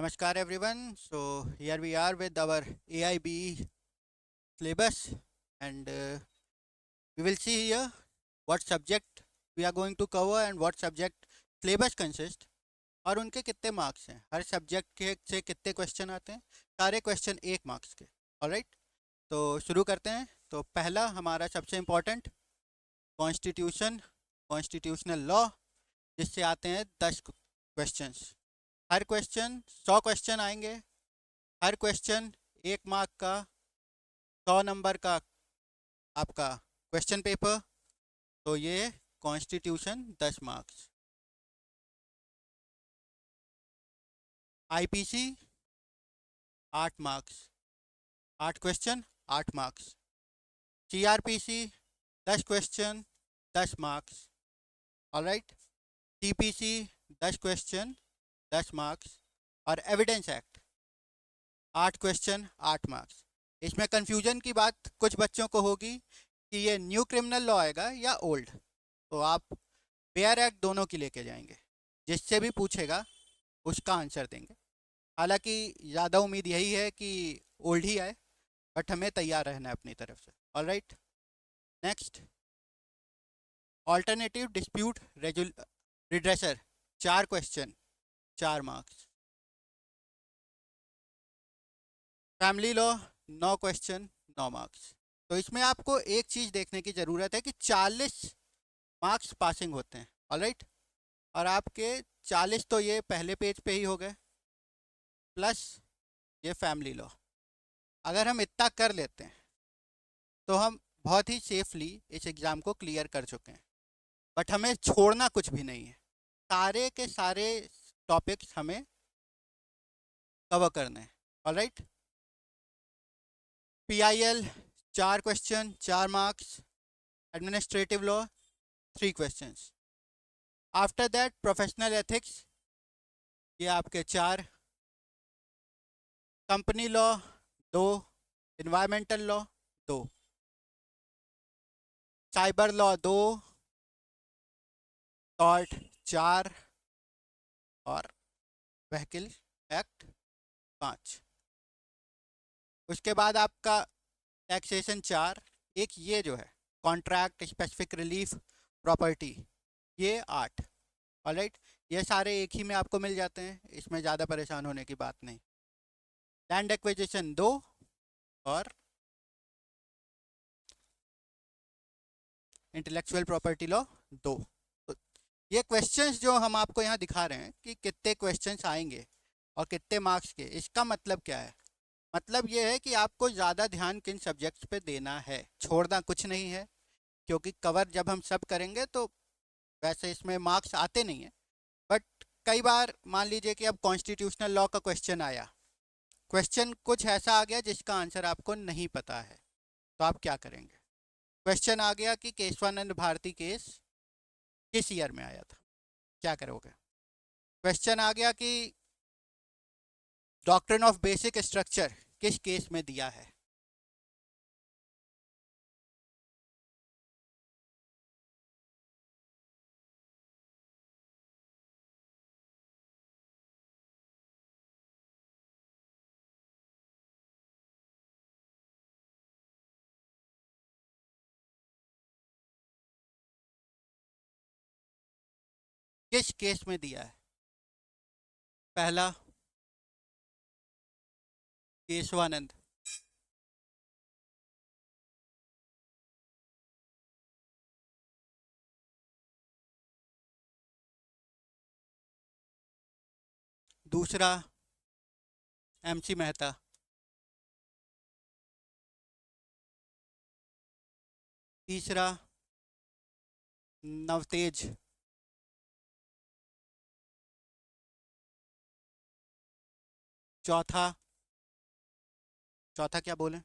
Namaskar everyone. So here we are with our AIB syllabus and we will see here what subject we are going to cover and what subject syllabus consists और उनके कितने marks हैं, हर subject के से कितने question आते हैं। सारे क्वेश्चन 1 मार्क्स के। ऑलराइट, तो शुरू करते हैं। तो पहला हमारा सबसे इम्पोर्टेंट कॉन्स्टिट्यूशनल लॉ, जिससे आते हैं 10 क्वेश्चंस। हर क्वेश्चन 100 क्वेश्चन आएंगे। हर क्वेश्चन 1 मार्क का, 100 नंबर का आपका क्वेश्चन पेपर। तो ये constitution 10 marks. IPC 8 marks, 8 question 8 marks. CrPC 10 question 10 marks. Alright, TPC 10 question 10 marks. और एविडेंस एक्ट 8 क्वेश्चन 8 मार्क्स। इसमें कन्फ्यूजन की बात कुछ बच्चों को होगी कि ये न्यू क्रिमिनल लॉ आएगा या ओल्ड। तो आप पेयर एक्ट दोनों की लेके जाएंगे, जिससे भी पूछेगा उसका आंसर देंगे। हालांकि ज़्यादा उम्मीद यही है कि ओल्ड ही आए, बट हमें तैयार रहना है अपनी तरफ से। Alright, next, alternative dispute redressal 4 question 4 marks. Family law 9 question 9 marks. तो इसमें आपको एक चीज़ देखने की ज़रूरत है कि 40 मार्क्स पासिंग होते हैं। ऑलराइट, और आपके 40 तो ये पहले पेज पे ही हो गए, प्लस ये फैमिली लॉ। अगर हम इतना कर लेते हैं तो हम बहुत ही सेफली इस एग्ज़ाम को क्लियर कर चुके हैं। बट हमें छोड़ना कुछ भी नहीं है, सारे के सारे टॉपिक्स हमें कवर करने हैं। Alright, PIL 4 question 4 marks. Administrative law 3 questions. After that professional ethics, ये आपके 4। Company law 2। Environmental law 2। Cyber law 2। Tort 4। और व्हीकल एक्ट 5। उसके बाद आपका टैक्सेशन 4। एक ये जो है कॉन्ट्रैक्ट स्पेसिफिक रिलीफ प्रॉपर्टी, ये 8। ऑलराइट, ये सारे एक ही में आपको मिल जाते हैं, इसमें ज़्यादा परेशान होने की बात नहीं। लैंड एक्विजिशन 2 और इंटेलेक्चुअल प्रॉपर्टी लॉ 2। तो ये क्वेश्चंस जो हम आपको यहाँ दिखा रहे हैं कि कितने क्वेश्चंस आएंगे और कितने मार्क्स के, इसका मतलब क्या है? मतलब ये है कि आपको ज़्यादा ध्यान किन सब्जेक्ट्स पे देना है, छोड़ना कुछ नहीं है। क्योंकि कवर जब हम सब करेंगे तो वैसे इसमें मार्क्स आते नहीं हैं, बट कई बार मान लीजिए कि अब कॉन्स्टिट्यूशनल लॉ का क्वेश्चन आया, क्वेश्चन कुछ ऐसा आ गया जिसका आंसर आपको नहीं पता है, तो आप क्या करेंगे? क्वेश्चन आ गया कि केशवानंद भारती केस किस ईयर में आया था, क्या करोगे? क्वेश्चन आ गया कि डॉक्ट्रिन ऑफ बेसिक स्ट्रक्चर किस केस में दिया है? किस केस में दिया है? पहला केशवानंद, दूसरा एमसी मेहता, तीसरा नवतेज, चौथा, चौथा क्या बोले,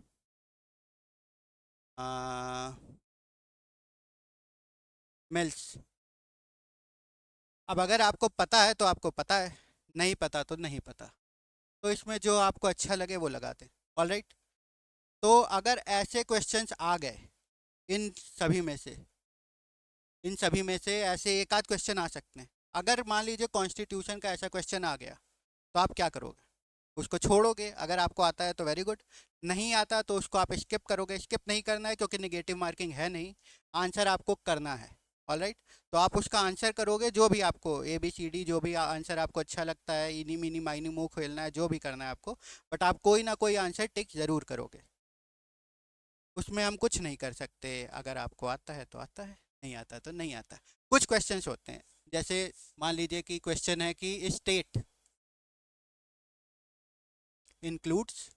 मिल्स। अब अगर आपको पता है तो आपको पता है, नहीं पता तो नहीं पता, तो इसमें जो आपको अच्छा लगे वो लगा दें। ऑलराइट, तो अगर ऐसे क्वेश्चंस आ गए इन सभी में से, इन सभी में से ऐसे एक आध क्वेश्चन आ सकते हैं। अगर मान लीजिए कॉन्स्टिट्यूशन का ऐसा क्वेश्चन आ गया, तो आप क्या करोगे? उसको छोड़ोगे। अगर आपको आता है तो वेरी गुड, नहीं आता तो उसको आप स्किप करोगे। स्किप नहीं करना है क्योंकि नेगेटिव मार्किंग है नहीं, आंसर आपको करना है। ऑलराइट, तो आप उसका आंसर करोगे, जो भी आपको ABCD जो भी आंसर आपको अच्छा लगता है, इनी मिनी माइनी मुँह खेलना है, जो भी करना है आपको, बट आप कोई ना कोई आंसर टिक ज़रूर करोगे। उसमें हम कुछ नहीं कर सकते। अगर आपको आता है तो आता है, नहीं आता तो नहीं आता। कुछ क्वेश्चंस होते हैं, जैसे मान लीजिए कि क्वेश्चन है कि स्टेट इंक्लूड्स,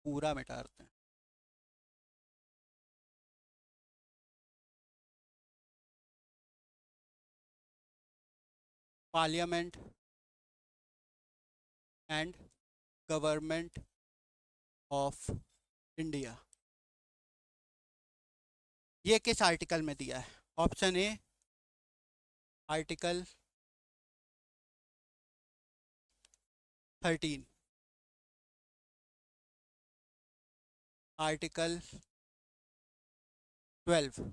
पूरा मिटा देते हैं, parliament and government of India. ये किस आर्टिकल में दिया है? ऑप्शन ए आर्टिकल 13, आर्टिकल 12,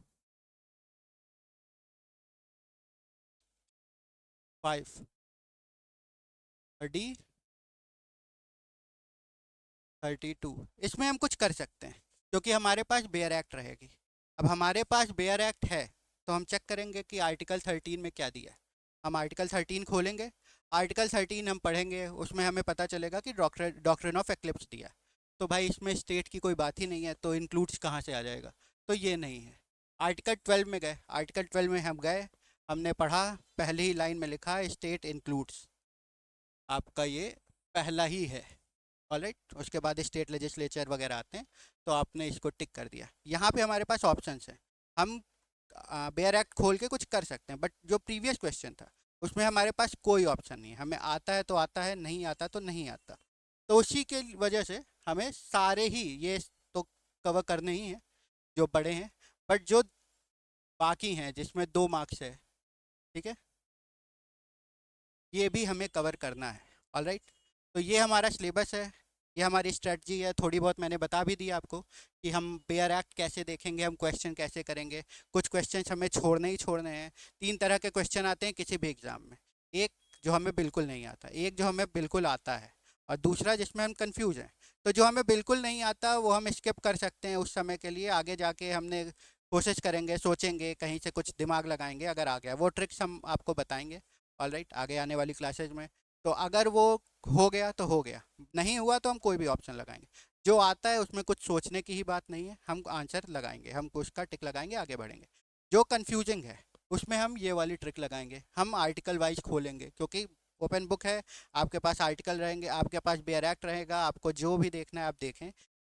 5 और डी 32। इसमें हम कुछ कर सकते हैं क्योंकि हमारे पास बेयर एक्ट रहेगी। अब हमारे पास बेयर एक्ट है तो हम चेक करेंगे कि आर्टिकल 13 में क्या दिया है। हम आर्टिकल 13 खोलेंगे, आर्टिकल 13 हम पढ़ेंगे, उसमें हमें पता चलेगा कि डॉक्ट्रिन ऑफ एक्लिप्स दिया है। तो भाई इसमें स्टेट की कोई बात ही नहीं है, तो इंक्लूड्स कहाँ से आ जाएगा? तो ये नहीं है। आर्टिकल 12 में गए, आर्टिकल 12 में हम गए, हमने पढ़ा, पहली ही लाइन में लिखा है स्टेट इंक्लूड्स, आपका ये पहला ही है। ऑलराइट, उसके बाद स्टेट लेजिस्लेचर वगैरह आते हैं, तो आपने इसको टिक कर दिया। यहाँ पे हमारे पास ऑप्शंस हैं, हम बेयर एक्ट खोल के कुछ कर सकते हैं, बट जो प्रीवियस क्वेश्चन था उसमें हमारे पास कोई ऑप्शन नहीं है। हमें आता है तो आता है, नहीं आता तो नहीं आता। तो उसी के वजह से हमें सारे ही ये तो कवर करने ही हैं जो बड़े हैं, बट जो बाकी हैं जिसमें 2 मार्क्स है, ठीक है, ये भी हमें कवर करना है। ऑलराइट, तो ये हमारा सिलेबस है, ये हमारी स्ट्रेटजी है। थोड़ी बहुत मैंने बता भी दी आपको कि हम बेयर एक्ट कैसे देखेंगे, हम क्वेश्चन कैसे करेंगे। कुछ क्वेश्चन हमें छोड़ने ही छोड़ने हैं। 3 तरह के क्वेश्चन आते हैं किसी भी एग्ज़ाम में, एक जो हमें बिल्कुल नहीं आता, एक जो हमें बिल्कुल आता है, और दूसरा जिसमें हम कंफ्यूज हैं। तो जो हमें बिल्कुल नहीं आता वो हम स्किप कर सकते हैं उस समय के लिए, आगे जाके हमने कोशिश करेंगे, सोचेंगे, कहीं से कुछ दिमाग लगाएंगे, अगर आ गया वो ट्रिक्स हम आपको बताएंगे। ऑलराइट, आगे आने वाली क्लासेज में। तो अगर वो हो गया तो हो गया, नहीं हुआ तो हम कोई भी ऑप्शन लगाएंगे। जो आता है उसमें कुछ सोचने की ही बात नहीं है, हम आंसर लगाएंगे, हम उसका टिक लगाएंगे, आगे बढ़ेंगे। जो कंफ्यूजिंग है उसमें हम ये वाली ट्रिक लगाएंगे, हम आर्टिकल वाइज खोलेंगे, क्योंकि ओपन बुक है, आपके पास आर्टिकल रहेंगे, आपके पास बेयर एक्ट रहेगा, आपको जो भी देखना है आप देखें।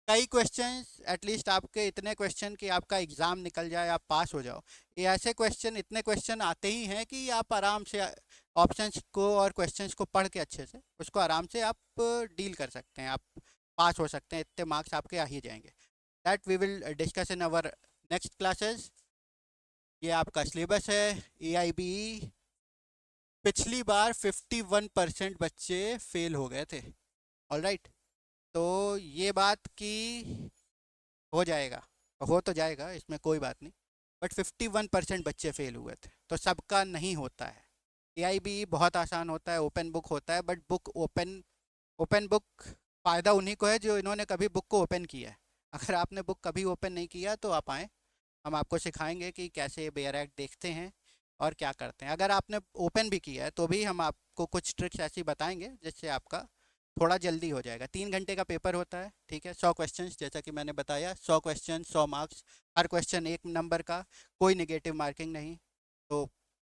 कई क्वेश्चंस, एटलीस्ट आपके इतने क्वेश्चन कि आपका एग्ज़ाम निकल जाए, आप पास हो जाओ। ये ऐसे क्वेश्चन, इतने क्वेश्चन आते ही हैं कि आप आराम से ऑप्शंस को और क्वेश्चंस को पढ़ के अच्छे से उसको आराम से आप डील कर सकते हैं, आप पास हो सकते हैं, इतने मार्क्स आपके आ ही जाएंगे। That we will discuss in our next classes. ये आपका सिलेबस है AIBE। पिछली बार 51% बच्चे फेल हो गए थे। ऑलराइट, तो ये बात की हो जाएगा, हो तो जाएगा, इसमें कोई बात नहीं, बट 51% बच्चे फेल हुए थे, तो सबका नहीं होता है। AIBE बहुत आसान होता है, ओपन बुक होता है, but book open, open book फ़ायदा उन्हीं को है जो इन्होंने कभी बुक को ओपन किया है। अगर आपने बुक कभी ओपन नहीं किया तो आप आएँ, हम आपको सिखाएंगे कि कैसे बेयर एक्ट देखते हैं और क्या करते हैं। अगर आपने ओपन भी किया है तो भी हम आपको कुछ ट्रिक्स ऐसी बताएंगे जिससे आपका थोड़ा जल्दी हो जाएगा। 3 घंटे का पेपर होता है, ठीक है, 100 क्वेश्चन, जैसा कि मैंने बताया, 100 क्वेश्चन, 100 मार्क्स, हर क्वेश्चन 1 नंबर का, कोई नेगेटिव मार्किंग नहीं। तो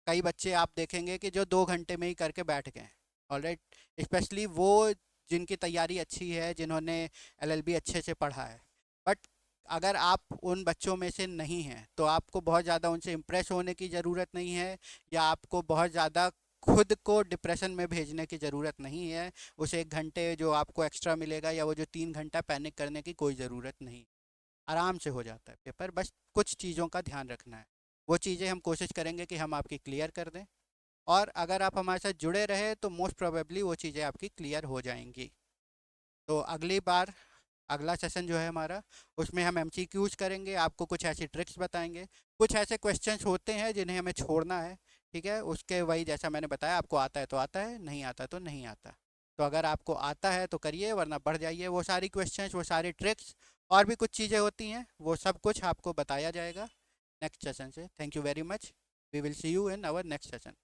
कई बच्चे आप देखेंगे कि जो 2 घंटे में ही करके बैठ गए हैं। ऑलराइट, स्पेशली वो जिनकी तैयारी अच्छी है, जिन्होंने LLB अच्छे से पढ़ा है। बट अगर आप उन बच्चों में से नहीं हैं तो आपको बहुत ज़्यादा उनसे इम्प्रेस होने की ज़रूरत नहीं है, या आपको बहुत ज़्यादा खुद को डिप्रेशन में भेजने की ज़रूरत नहीं है। उस 1 घंटे जो आपको एक्स्ट्रा मिलेगा या वो जो 3 घंटा पैनिक करने की कोई ज़रूरत नहीं, आराम से हो जाता है पेपर। बस कुछ चीज़ों का ध्यान रखना है, वो चीज़ें हम कोशिश करेंगे कि हम आपकी क्लियर कर दें, और अगर आप हमारे साथ जुड़े रहे तो मोस्ट प्रोबेबली वो चीज़ें आपकी क्लियर हो जाएंगी। तो अगली बार अगला सेशन जो है हमारा, उसमें हम एमसीक्यूज करेंगे, आपको कुछ ऐसी ट्रिक्स बताएंगे, कुछ ऐसे क्वेश्चंस होते हैं जिन्हें हमें छोड़ना है, ठीक है। उसके वही जैसा मैंने बताया, आपको आता है तो आता है, नहीं आता तो नहीं आता। तो अगर आपको आता है तो करिए, वरना बढ़ जाइए। वो सारी क्वेश्चंस, वो सारी ट्रिक्स और भी कुछ चीज़ें होती हैं, वो सब कुछ आपको बताया जाएगा नेक्स्ट सेशन से। Thank you very much. We will see you in our next session.